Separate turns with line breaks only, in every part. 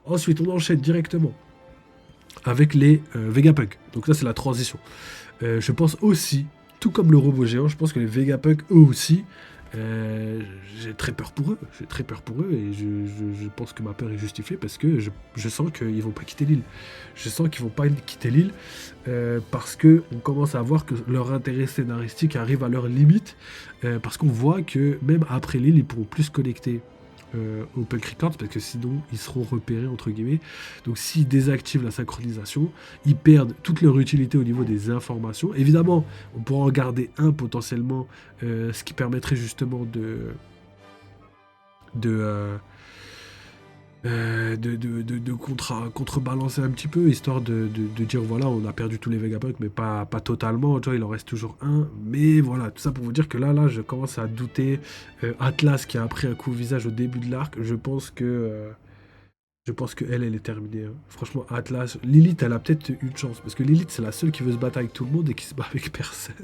Ensuite, on enchaîne directement avec les Vegapunk. Donc là, c'est la transition. Je pense aussi, tout comme le robot géant, je pense que les Vegapunk, eux aussi, euh, j'ai très peur pour eux. J'ai très peur pour eux et je pense que ma peur est justifiée parce que je sens qu'ils vont pas quitter l'île. Je sens qu'ils vont pas quitter l'île parce que on commence à voir que leur intérêt scénaristique arrive à leur limite parce qu'on voit que même après l'île, ils pourront plus se connecter au Punk Records parce que sinon ils seront repérés entre guillemets. Donc s'ils désactivent la synchronisation, ils perdent toute leur utilité au niveau des informations. Évidemment, on pourra en garder un potentiellement, ce qui permettrait justement de, euh, contrebalancer un petit peu, histoire de dire voilà, on a perdu tous les Vegapunk, mais pas totalement, tu vois, il en reste toujours un. Mais voilà, tout ça pour vous dire que là, je commence à douter. Atlas qui a pris un coup au visage au début de l'arc, je pense que elle est terminée, hein. Franchement, Atlas, Lilith, elle a peut-être une chance. Parce que Lilith, c'est la seule qui veut se battre avec tout le monde et qui se bat avec personne.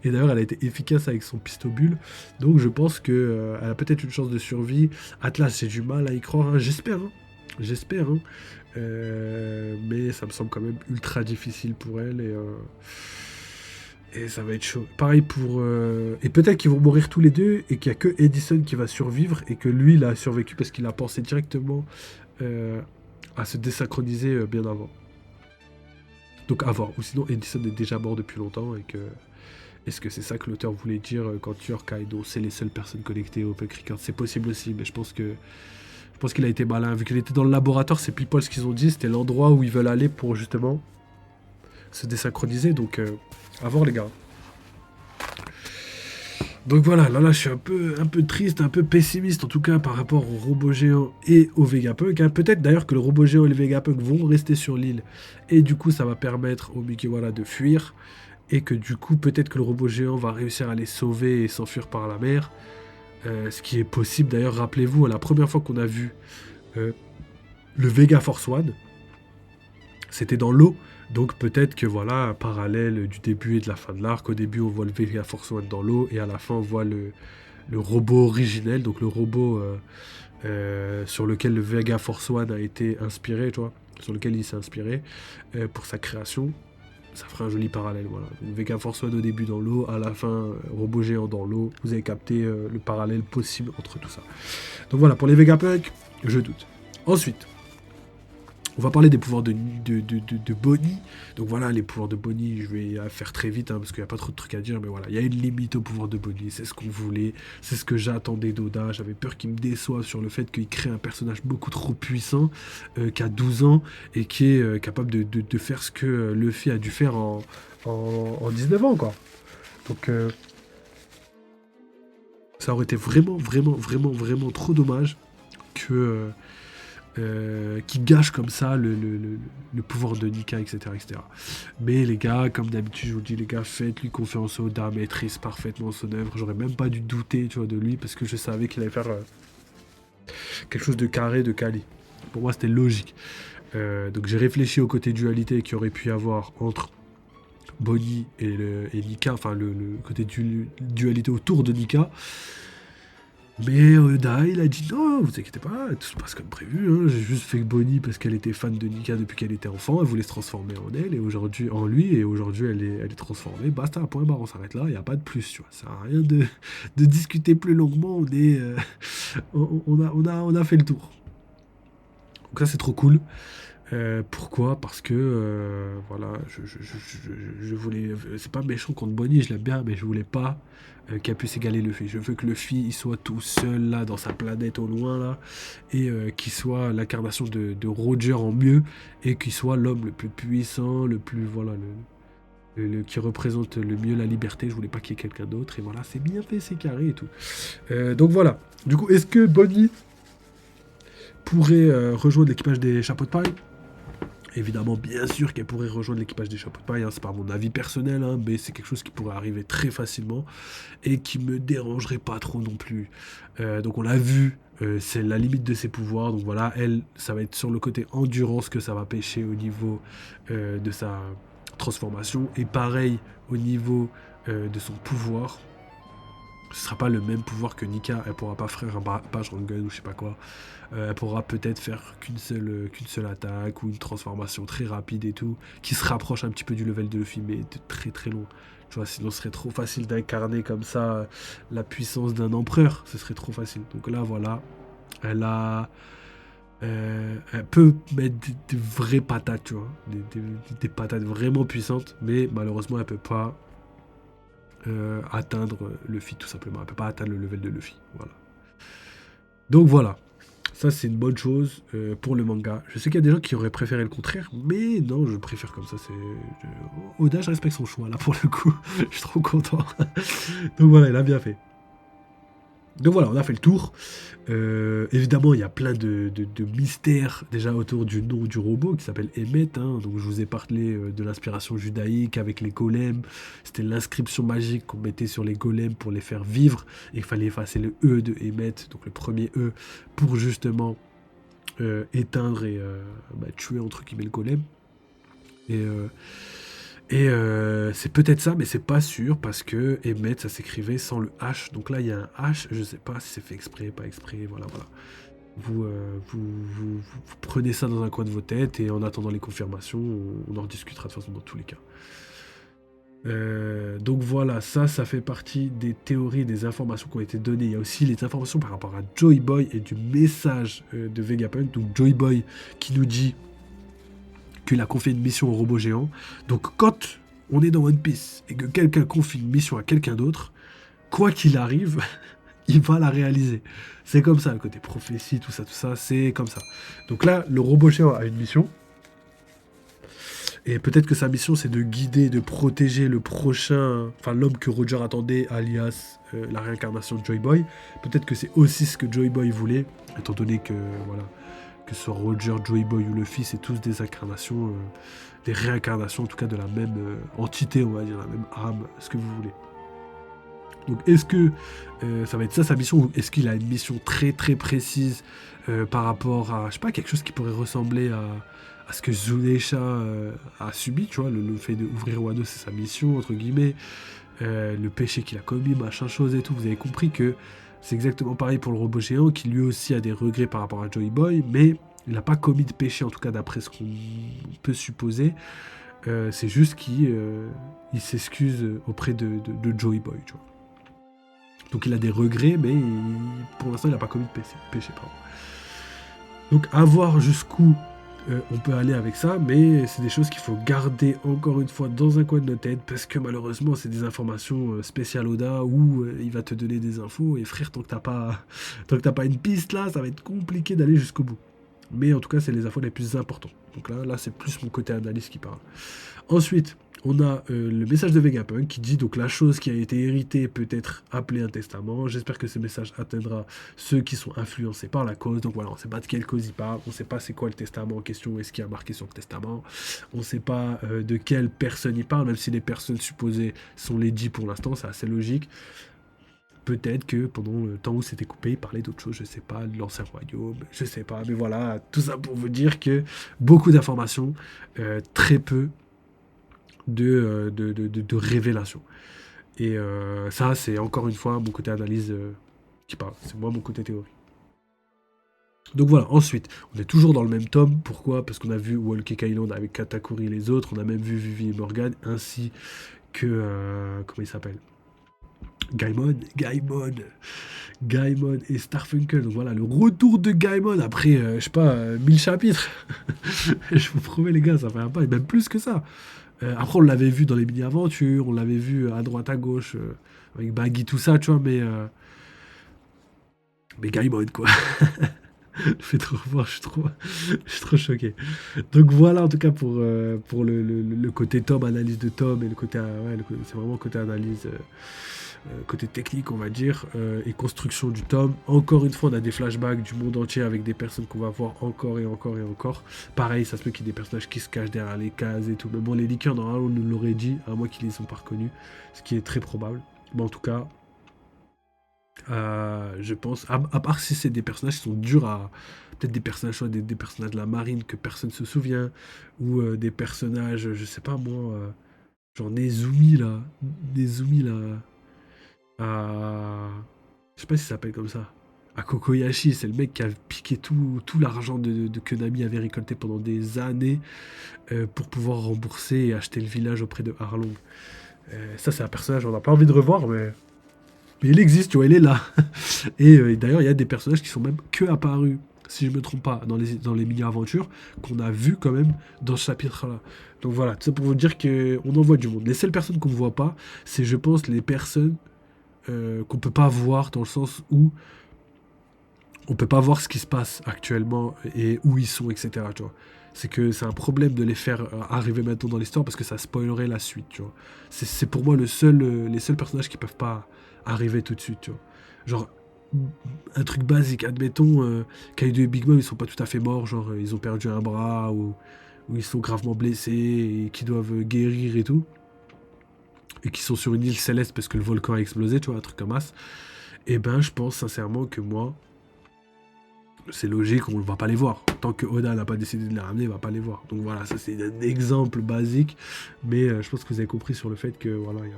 Et d'ailleurs, elle a été efficace avec son pistobule. Donc, je pense que elle a peut-être une chance de survie. Atlas, j'ai du mal à y croire, hein. J'espère, hein. J'espère, hein. Mais ça me semble quand même ultra difficile pour elle. Et ça va être chaud. Pareil pour. Et peut-être qu'ils vont mourir tous les deux et qu'il n'y a que Edison qui va survivre et que lui, il a survécu parce qu'il a pensé directement euh, à se désynchroniser bien avant. Donc à voir. Ou sinon Edison est déjà mort depuis longtemps et que est-ce que c'est ça que l'auteur voulait dire quand York Kaido c'est les seules personnes connectées au Punk Records. C'est possible aussi, mais je pense qu'il a été malin. Vu qu'il était dans le laboratoire, c'est People ce qu'ils ont dit, c'était l'endroit où ils veulent aller pour justement se désynchroniser. Donc à voir les gars. Donc voilà, là je suis un peu triste, un peu pessimiste en tout cas par rapport au robot géant et au Vegapunk, hein. Peut-être d'ailleurs que le robot géant et le Vegapunk vont rester sur l'île et du coup ça va permettre au Mugiwara de fuir et que du coup peut-être que le robot géant va réussir à les sauver et s'enfuir par la mer. Ce qui est possible d'ailleurs, rappelez-vous, la première fois qu'on a vu euh, le Vega Force One, c'était dans l'eau. Donc peut-être que voilà, un parallèle du début et de la fin de l'arc. Au début, on voit le Vega Force One dans l'eau et à la fin, on voit le robot originel, donc le robot sur lequel le Vega Force One a été inspiré, tu vois, sur lequel il s'est inspiré pour sa création. Ça ferait un joli parallèle, voilà. Donc, Vega Force One au début dans l'eau, à la fin, robot géant dans l'eau. Vous avez capté le parallèle possible entre tout ça. Donc voilà, pour les Vegapunk, je doute. Ensuite, on va parler des pouvoirs de Bonnie. Donc voilà, les pouvoirs de Bonnie, je vais faire très vite, hein, parce qu'il n'y a pas trop de trucs à dire, mais voilà, il y a une limite aux pouvoirs de Bonnie, c'est ce qu'on voulait, c'est ce que j'attendais d'Oda. J'avais peur qu'il me déçoive sur le fait qu'il crée un personnage beaucoup trop puissant, qui a 12 ans, et qui est capable de faire ce que Luffy a dû faire en 19 ans, quoi. Donc ça aurait été vraiment, vraiment, vraiment, vraiment trop dommage que... qui gâche comme ça le pouvoir de Nika, etc., etc. Mais les gars, comme d'habitude, je vous dis, les gars, faites-lui confiance. Oda maîtrise parfaitement son œuvre. J'aurais même pas dû douter, tu vois, de lui parce que je savais qu'il allait faire quelque chose de carré, de quali. Pour moi, c'était logique. Donc j'ai réfléchi au côté dualité qu'il y aurait pu y avoir entre Bonnie et Nika, enfin le côté dualité autour de Nika. Mais Oda, il a dit non, vous inquiétez pas, tout se passe comme prévu, hein. J'ai juste fait Bonnie parce qu'elle était fan de Nika depuis qu'elle était enfant, elle voulait se transformer en elle, et aujourd'hui, en lui, et aujourd'hui elle est transformée. Basta, point barre, on s'arrête là, il n'y a pas de plus, tu vois. Ça sert à rien de discuter plus longuement, on est, on a fait le tour. Donc ça c'est trop cool. Pourquoi? Parce que voilà, je voulais. C'est pas méchant contre Bonnie, je l'aime bien, mais je voulais pas qu'elle puisse égaler Luffy. Je veux que Luffy il soit tout seul là dans sa planète au loin là, et qu'il soit l'incarnation de Roger en mieux, et qu'il soit l'homme le plus puissant, le plus voilà, qui représente le mieux la liberté. Je voulais pas qu'il y ait quelqu'un d'autre, et voilà, c'est bien fait, c'est carré et tout. Donc voilà. Du coup, est-ce que Bonnie pourrait rejoindre l'équipage des chapeaux de paille? Évidemment, bien sûr qu'elle pourrait rejoindre l'équipage des chapeaux de paille, hein, c'est pas mon avis personnel, hein, mais c'est quelque chose qui pourrait arriver très facilement et qui me dérangerait pas trop non plus. Donc on l'a vu, c'est la limite de ses pouvoirs, donc voilà, elle, ça va être sur le côté endurance que ça va pêcher au niveau de sa transformation, et pareil au niveau de son pouvoir. Ce sera pas le même pouvoir que Nika, elle pourra pas faire un barrage Rangun ou je sais pas quoi. Elle pourra peut-être faire qu'une seule attaque ou une transformation très rapide et tout, qui se rapproche un petit peu du level de Luffy, mais de très très long. Tu vois, sinon ce serait trop facile d'incarner comme ça la puissance d'un empereur, ce serait trop facile. Donc là, voilà, elle peut mettre des vraies patates, tu vois, des patates vraiment puissantes, mais malheureusement, elle peut pas atteindre Luffy tout simplement. Elle peut pas atteindre le level de Luffy. Voilà. Donc voilà. Ça, c'est une bonne chose pour le manga. Je sais qu'il y a des gens qui auraient préféré le contraire, mais non, je préfère comme ça. Oda, je respecte son choix, là, pour le coup. Je suis trop content. Donc voilà, il a bien fait. Donc voilà, on a fait le tour. Évidemment, il y a plein de mystères déjà autour du nom du robot qui s'appelle Emmet. Hein. Donc je vous ai parlé de l'inspiration judaïque avec les golems. C'était l'inscription magique qu'on mettait sur les golems pour les faire vivre. Et il fallait effacer le E de Emmet, donc le premier E, pour justement éteindre et tuer entre guillemets le golem. Et c'est peut-être ça, mais c'est pas sûr parce que Emmet ça s'écrivait sans le H. Donc là il y a un H, je sais pas si c'est fait exprès, pas exprès, voilà. Vous prenez ça dans un coin de vos têtes et en attendant les confirmations, on en rediscutera de toute façon dans tous les cas. Donc voilà, ça fait partie des théories, des informations qui ont été données. Il y a aussi les informations par rapport à Joy Boy et du message de Vegapunk. Donc Joy Boy qui nous dit qu'il a confié une mission au robot géant. Donc quand on est dans One Piece et que quelqu'un confie une mission à quelqu'un d'autre, quoi qu'il arrive, il va la réaliser. C'est comme ça, le côté prophétie, tout ça, c'est comme ça. Donc là, le robot géant a une mission. Et peut-être que sa mission, c'est de guider, de protéger le prochain, enfin l'homme que Roger attendait, alias la réincarnation de Joy Boy. Peut-être que c'est aussi ce que Joy Boy voulait, étant donné que voilà, que ce soit Roger, Joy Boy ou Luffy, c'est tous des incarnations, des réincarnations en tout cas de la même entité, on va dire, la même âme, ce que vous voulez. Donc est-ce que ça va être ça sa mission, ou est-ce qu'il a une mission très très précise par rapport à, je sais pas, quelque chose qui pourrait ressembler à ce que Zunesha a subi, tu vois, le fait d'ouvrir Wano, c'est sa mission, entre guillemets, le péché qu'il a commis, machin chose et tout, vous avez compris que c'est exactement pareil pour le robot géant, qui lui aussi a des regrets par rapport à Joy Boy, mais il n'a pas commis de péché, en tout cas d'après ce qu'on peut supposer, c'est juste qu'il s'excuse auprès de Joy Boy, tu vois. Donc il a des regrets, mais pour l'instant il n'a pas commis de péché. Pardon. Donc à voir jusqu'où on peut aller avec ça, mais c'est des choses qu'il faut garder encore une fois dans un coin de notre tête, parce que malheureusement c'est des informations spéciales Oda où il va te donner des infos, et frère, tant que t'as pas une piste là, ça va être compliqué d'aller jusqu'au bout. Mais en tout cas c'est les infos les plus importantes. Donc là c'est plus mon côté analyse qui parle. Ensuite, on a le message de Vegapunk qui dit donc la chose qui a été héritée peut être appelée un testament. J'espère que ce message atteindra ceux qui sont influencés par la cause. Donc voilà, on ne sait pas de quelle cause il parle, on ne sait pas c'est quoi le testament en question, est-ce qu'il y a marqué sur le testament, on ne sait pas de quelle personne il parle, même si les personnes supposées sont legit pour l'instant, c'est assez logique. Peut-être que pendant le temps où c'était coupé, il parlait d'autre chose, je sais pas, de l'ancien royaume, je sais pas, mais voilà, tout ça pour vous dire que beaucoup d'informations, très peu de révélation. Et ça, c'est encore une fois mon côté analyse qui parle. C'est moi mon côté théorie. Donc voilà, ensuite, on est toujours dans le même tome. Pourquoi? Parce qu'on a vu Whole Cake Island avec Katakuri et les autres. On a même vu Vivi et Morgan, ainsi que... comment il s'appelle? Gaimon et Starfunkel. Donc voilà, le retour de Gaimon après, je sais pas, 1000 chapitres. Je vous promets les gars, ça fait un pas, et même plus que ça. Après, on l'avait vu dans les mini-aventures, on l'avait vu à droite, à gauche, avec Baggy, tout ça, tu vois, mais Gaimon, quoi. Je fais trop voir, je suis trop choqué. Donc voilà, en tout cas, pour le côté tome, analyse de tome, et le côté, c'est vraiment côté analyse, côté technique, on va dire, et construction du tome. Encore une fois, on a des flashbacks du monde entier avec des personnes qu'on va voir encore et encore et encore. Pareil, ça se peut qu'il y ait des personnages qui se cachent derrière les cases et tout. Mais bon, les leakers, normalement, on nous l'aurait dit, à moins qu'ils les ont pas reconnus, ce qui est très probable. Mais en tout cas, je pense, à part si c'est des personnages qui sont durs à... Peut-être des personnages, des personnages de la marine que personne ne se souvient, ou des personnages, je sais pas moi, genre Nezumi là. à... Je sais pas si ça s'appelle comme ça. À Kokoyashi, c'est le mec qui a piqué tout l'argent que Nami avait récolté pendant des années pour pouvoir rembourser et acheter le village auprès de Arlong. Ça, c'est un personnage, on n'a pas envie de revoir, mais il existe, tu vois, il est là. Et d'ailleurs, il y a des personnages qui sont même que apparus, si je me trompe pas, dans les mini-aventures, qu'on a vu quand même dans ce chapitre-là. Donc voilà, tout ça pour vous dire qu'on en voit du monde. Les seules personnes qu'on ne voit pas, c'est, je pense, les personnes qu'on peut pas voir dans le sens où on peut pas voir ce qui se passe actuellement et où ils sont, etc. Tu vois. C'est que c'est un problème de les faire arriver maintenant dans l'histoire parce que ça spoilerait la suite, tu vois. C'est pour moi les seuls personnages qui peuvent pas arriver tout de suite, tu vois. Genre, un truc basique, admettons, Kaido et Big Mom, ils sont pas tout à fait morts, genre, ils ont perdu un bras ou ils sont gravement blessés et qui doivent guérir et tout. Et qui sont sur une île céleste parce que le volcan a explosé, tu vois, un truc comme ça. Et ben, je pense sincèrement que moi, c'est logique, on ne va pas les voir. Tant que Oda n'a pas décidé de les ramener, il va pas les voir. Donc voilà, ça c'est un exemple basique, mais je pense que vous avez compris sur le fait que voilà, il y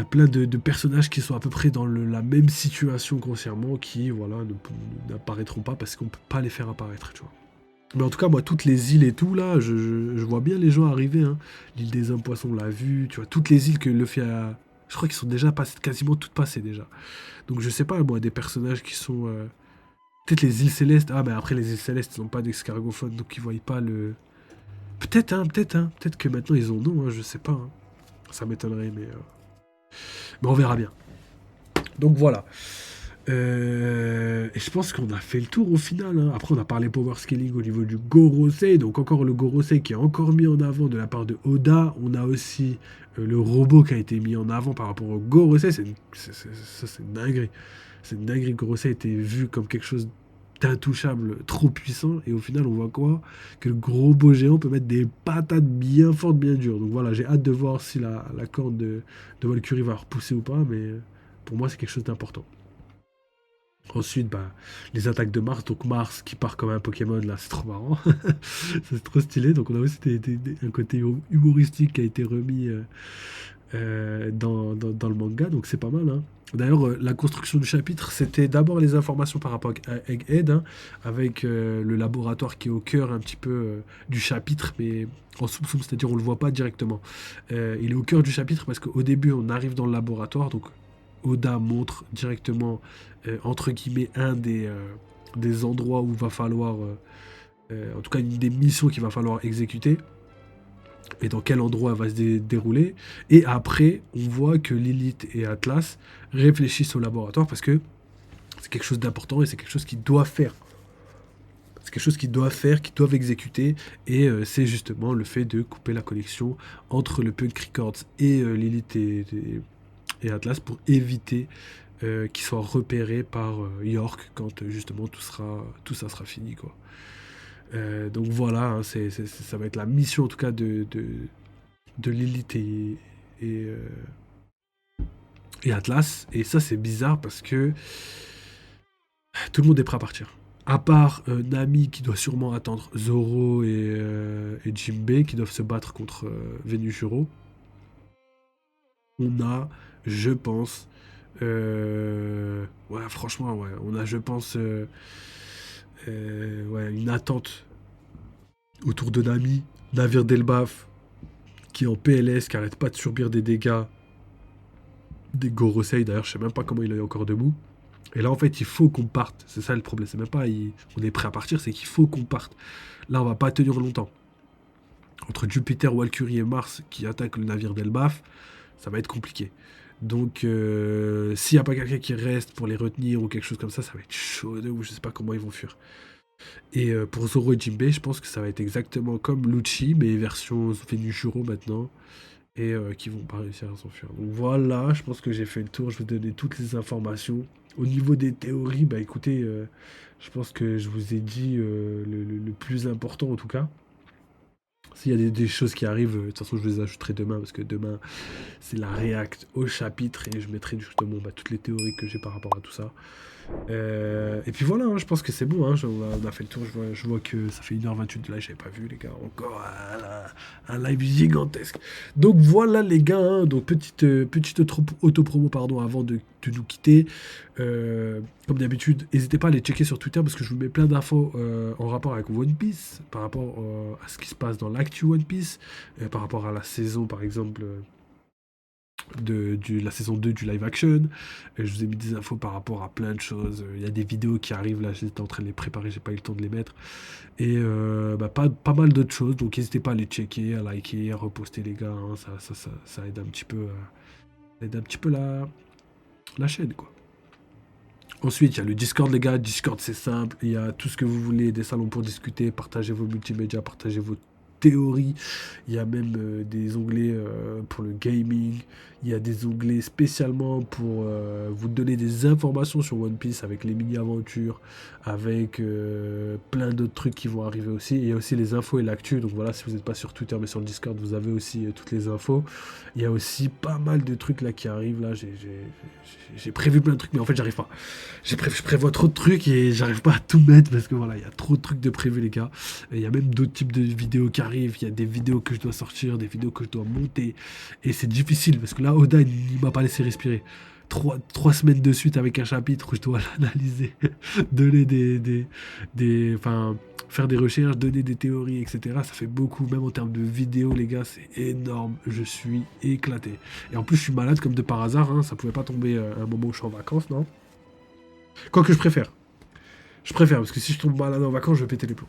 a plein de personnages qui sont à peu près dans la même situation grossièrement qui voilà n'apparaîtront pas parce qu'on peut pas les faire apparaître, tu vois. Mais en tout cas, moi, toutes les îles et tout, là, je vois bien les gens arriver. Hein. L'île des hommes poissons, on l'a vu, tu vois, toutes les îles que Luffy a. Je crois qu'ils sont déjà quasiment toutes passées déjà. Donc je sais pas, moi, des personnages qui sont. Peut-être les îles célestes. Ah, mais après, les îles célestes, ils n'ont pas d'escargophone, donc ils voient pas le. Peut-être, hein, peut-être, hein. Peut-être que maintenant ils ont non, hein, je sais pas. Hein. Ça m'étonnerait, mais on verra bien. Donc voilà. Et je pense qu'on a fait le tour au final. Hein. Après, on a parlé power scaling au niveau du Gorosei. Donc, encore le Gorosei qui est encore mis en avant de la part de Oda. On a aussi le robot qui a été mis en avant par rapport au Gorosei. Ça, c'est une dinguerie. C'est une dinguerie. Le Gorosei a été vu comme quelque chose d'intouchable, trop puissant. Et au final, on voit quoi? Que le gros robot géant peut mettre des patates bien fortes, bien dures. Donc voilà, j'ai hâte de voir si la corde de Valkyrie va repousser ou pas. Mais pour moi, c'est quelque chose d'important. Ensuite, bah, les attaques de Mars. Donc Mars qui part comme un Pokémon, là, c'est trop marrant. C'est trop stylé. Donc on a aussi un côté humoristique qui a été remis dans le manga. Donc c'est pas mal. Hein. D'ailleurs, la construction du chapitre, c'était d'abord les informations par rapport à Egghead, hein, avec le laboratoire qui est au cœur un petit peu du chapitre, mais en soum-soum, c'est-à-dire on le voit pas directement. Il est au cœur du chapitre parce qu'au début, on arrive dans le laboratoire, donc Oda montre directement, entre guillemets, un des endroits où va falloir, en tout cas une des missions qu'il va falloir exécuter, et dans quel endroit elle va se dérouler. Et après, on voit que Lilith et Atlas réfléchissent au laboratoire parce que c'est quelque chose d'important et c'est quelque chose qu'ils doivent faire. C'est quelque chose qu'ils doivent faire, qu'ils doivent exécuter, et c'est justement le fait de couper la connexion entre le Punk Records et Lilith et Atlas pour éviter qu'ils soient repérés par York quand justement tout ça sera fini, quoi. Donc voilà, hein, ça va être la mission en tout cas de Lilith et, euh, et Atlas. Et ça c'est bizarre parce que tout le monde est prêt à partir. À part Nami qui doit sûrement attendre Zoro et Jinbei qui doivent se battre contre Venusuro. On a, je pense, ouais, franchement, ouais, on a, je pense, ouais, une attente autour de Nami, navire d'Elbaf, qui est en PLS, qui arrête pas de subir des dégâts, des Gorosei, d'ailleurs, je sais même pas comment il est encore debout. Et là, en fait, il faut qu'on parte. C'est ça le problème. C'est même pas on est prêt à partir, c'est qu'il faut qu'on parte. Là, on va pas tenir longtemps. Entre Jupiter, Valkyrie et Mars qui attaquent le navire d'Elbaf, ça va être compliqué. Donc, s'il n'y a pas quelqu'un qui reste pour les retenir ou quelque chose comme ça va être chaud ou je sais pas comment ils vont fuir. Et pour Zoro et Jinbei, je pense que ça va être exactement comme Lucci, mais version Venusuro maintenant, et qui vont pas réussir à s'enfuir. Donc voilà, je pense que j'ai fait le tour, je vais donner toutes les informations. Au niveau des théories, bah écoutez, je pense que je vous ai dit le plus important en tout cas. S'il y a des choses qui arrivent, de toute façon je les ajouterai demain, parce que demain c'est la réact au chapitre, et je mettrai justement toutes les théories que j'ai par rapport à tout ça. Et puis voilà, hein, je pense que c'est bon, hein, on a fait le tour, je vois que ça fait 1h28 de live, j'avais pas vu les gars, encore un live gigantesque. Donc voilà les gars, hein, donc petite auto-promo pardon, avant de nous quitter. Comme d'habitude, n'hésitez pas à aller checker sur Twitter parce que je vous mets plein d'infos en rapport avec One Piece, par rapport à ce qui se passe dans l'actu One Piece, par rapport à la saison par exemple de la saison 2 du live action. Je vous ai mis des infos par rapport à plein de choses. Il y a des vidéos qui arrivent là, j'étais en train de les préparer, j'ai pas eu le temps de les mettre. Et pas mal d'autres choses, donc n'hésitez pas à les checker, à liker, à reposter les gars, hein. Ça aide un petit peu, la chaîne quoi. Ensuite, il y a le Discord, les gars. Discord, c'est simple. Il y a tout ce que vous voulez, des salons pour discuter, partager vos multimédias, partager vos théories. Il y a même des onglets pour le gaming. Il y a des onglets spécialement pour vous donner des informations sur One Piece avec les mini-aventures, avec plein d'autres trucs qui vont arriver aussi. Il y a aussi les infos et l'actu. Donc voilà, si vous n'êtes pas sur Twitter mais sur le Discord, vous avez aussi toutes les infos. Il y a aussi pas mal de trucs là qui arrivent. Là, j'ai prévu plein de trucs, mais en fait, j'arrive pas. Je prévois trop de trucs et j'arrive pas à tout mettre parce que voilà, il y a trop de trucs de prévu, les gars. Et il y a même d'autres types de vidéos qui arrivent. Il y a des vidéos que je dois sortir, des vidéos que je dois monter. Et c'est difficile parce que là, Oda, il m'a pas laissé respirer. Trois semaines de suite avec un chapitre où je dois l'analyser, donner enfin, faire des recherches, donner des théories, etc. Ça fait beaucoup, même en termes de vidéos, les gars, c'est énorme. Je suis éclaté. Et en plus, je suis malade comme de par hasard, hein. Ça pouvait pas tomber à un moment où je suis en vacances, non? Quoique je préfère. Je préfère, parce que si je tombe malade en vacances, je vais péter les plombs.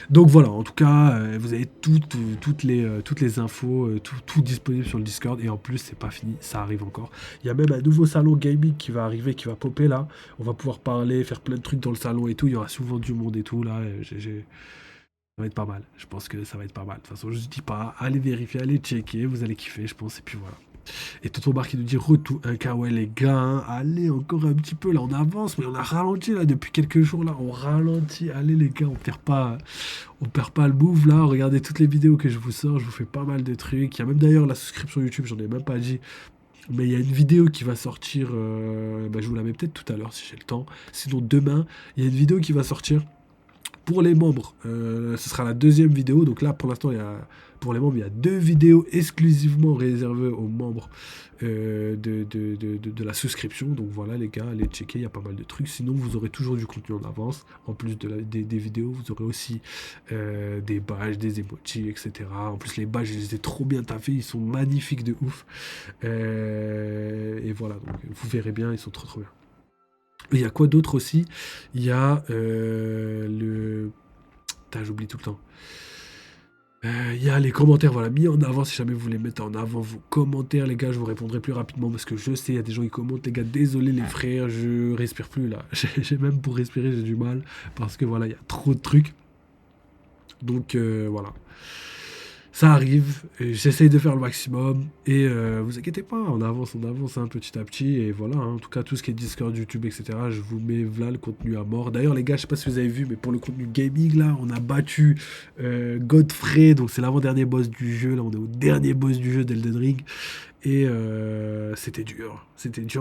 Donc voilà, en tout cas, vous avez toutes les infos, tout disponible sur le Discord. Et en plus, c'est pas fini, ça arrive encore. Il y a même un nouveau salon gaming qui va arriver, qui va popper là. On va pouvoir parler, faire plein de trucs dans le salon et tout. Il y aura souvent du monde et tout là. Ça va être pas mal. Je pense que ça va être pas mal. De toute façon, je ne dis pas, allez vérifier, allez checker, vous allez kiffer, je pense. Et puis voilà. Et Tonton Bar qui nous dit retour un cas, ouais les gars, hein, allez encore un petit peu là, on avance, mais on a ralenti là depuis quelques jours là, on ralentit, allez les gars, on perd pas le move là, regardez toutes les vidéos que je vous sors, je vous fais pas mal de trucs, il y a même d'ailleurs la souscription YouTube, j'en ai même pas dit, mais il y a une vidéo qui va sortir, je vous la mets peut-être tout à l'heure si j'ai le temps, sinon demain, il y a une vidéo qui va sortir pour les membres. Ce sera la deuxième vidéo, donc là pour l'instant pour les membres, il y a 2 vidéos exclusivement réservées aux membres de la souscription. Donc voilà les gars, allez checker, il y a pas mal de trucs. Sinon vous aurez toujours du contenu en avance. En plus des vidéos, vous aurez aussi des badges, des emojis, etc. En plus les badges, je les ai trop bien taffés, ils sont magnifiques de ouf. Et voilà, donc vous verrez bien, ils sont trop bien. Il y a quoi d'autre aussi? Il y a le... Putain, j'oublie tout le temps. Il y a les commentaires, voilà, mis en avant, si jamais vous voulez mettre en avant vos commentaires, les gars, je vous répondrai plus rapidement parce que je sais, il y a des gens qui commentent, les gars, désolé les frères, je respire plus là. J'ai même pour respirer, j'ai du mal parce que voilà, il y a trop de trucs. Donc voilà. Ça arrive, j'essaye de faire le maximum et vous inquiétez pas, on avance hein, petit à petit et voilà, hein, en tout cas tout ce qui est Discord, YouTube, etc. Je vous mets là le contenu à mort. D'ailleurs les gars, je sais pas si vous avez vu, mais pour le contenu gaming là, on a battu Godfrey, donc c'est l'avant-dernier boss du jeu, là on est au dernier boss du jeu d'Elden Ring et c'était dur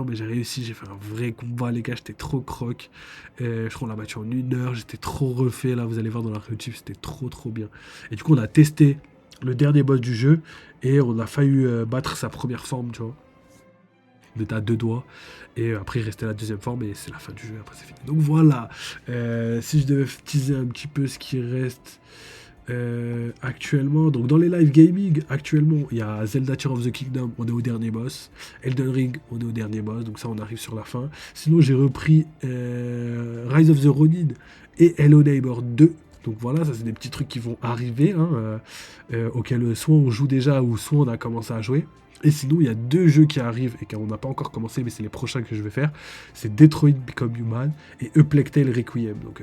mais j'ai réussi, j'ai fait un vrai combat les gars, j'étais trop croc, je crois qu'on l'a battu en 1 heure, j'étais trop refait là, vous allez voir dans la YouTube, c'était trop bien. Et du coup on a testé le dernier boss du jeu et on a failli battre sa première forme, tu vois. On était à 2 doigts et après il restait la deuxième forme et c'est la fin du jeu, après c'est fini. Donc voilà, si je devais teaser un petit peu ce qui reste actuellement, donc dans les live gaming actuellement il y a Zelda Tears of the Kingdom, on est au dernier boss, Elden Ring on est au dernier boss, donc ça on arrive sur la fin. Sinon j'ai repris Rise of the Ronin et Hello Neighbor 2. Donc voilà, ça c'est des petits trucs qui vont arriver, hein, auxquels soit on joue déjà ou soit on a commencé à jouer. Et sinon, il y a 2 jeux qui arrivent et qu'on n'a pas encore commencé, mais c'est les prochains que je vais faire. C'est Detroit Become Human et Uplectale Requiem. Donc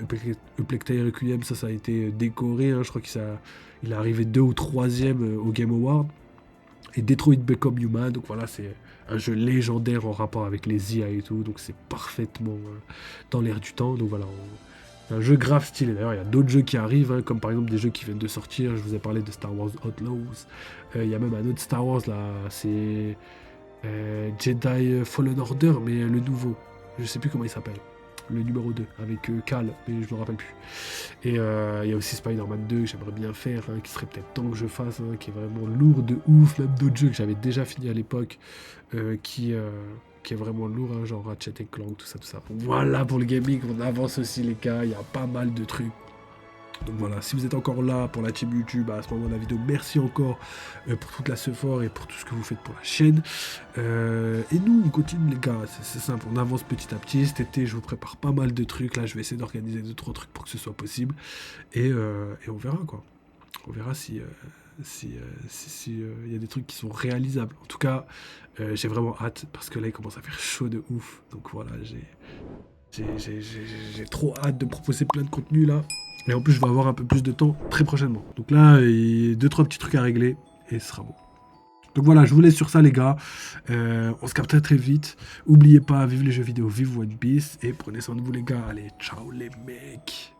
Uplectale Requiem, ça a été décoré, hein, je crois qu'il est arrivé 2 ou 3e au Game Award. Et Detroit Become Human, donc voilà, c'est un jeu légendaire en rapport avec les IA et tout, donc c'est parfaitement dans l'air du temps. Donc voilà, un jeu grave stylé. D'ailleurs, il y a d'autres jeux qui arrivent, hein, comme par exemple des jeux qui viennent de sortir. Je vous ai parlé de Star Wars Outlaws. Il y a même un autre Star Wars là, c'est Jedi Fallen Order, mais le nouveau. Je sais plus comment il s'appelle. Le numéro 2, avec Cal, mais je me rappelle plus. Et il y a aussi Spider-Man 2 que j'aimerais bien faire, hein, qui serait peut-être temps que je fasse, hein, qui est vraiment lourd de ouf, même d'autres jeux que j'avais déjà fini à l'époque, qui est vraiment lourd, hein, genre Ratchet et Clank, tout ça, tout ça. Voilà pour le gaming, on avance aussi les gars, il y a pas mal de trucs. Donc voilà, si vous êtes encore là pour la team YouTube à ce moment de la vidéo, merci encore pour toute la support et pour tout ce que vous faites pour la chaîne. Et nous, on continue les gars, c'est simple, on avance petit à petit. Cet été, je vous prépare pas mal de trucs. Là, je vais essayer d'organiser 2-3 trucs pour que ce soit possible. Et on verra quoi. On verra si y a des trucs qui sont réalisables. En tout cas, j'ai vraiment hâte parce que là, il commence à faire chaud de ouf. Donc voilà, j'ai trop hâte de proposer plein de contenu là. Et en plus, je vais avoir un peu plus de temps très prochainement. Donc là, il y a 2-3 petits trucs à régler et ce sera bon. Donc voilà, je vous laisse sur ça les gars. On se capte très très vite. N'oubliez pas, vive les jeux vidéo, vive One Piece. Et prenez soin de vous les gars. Allez, ciao les mecs.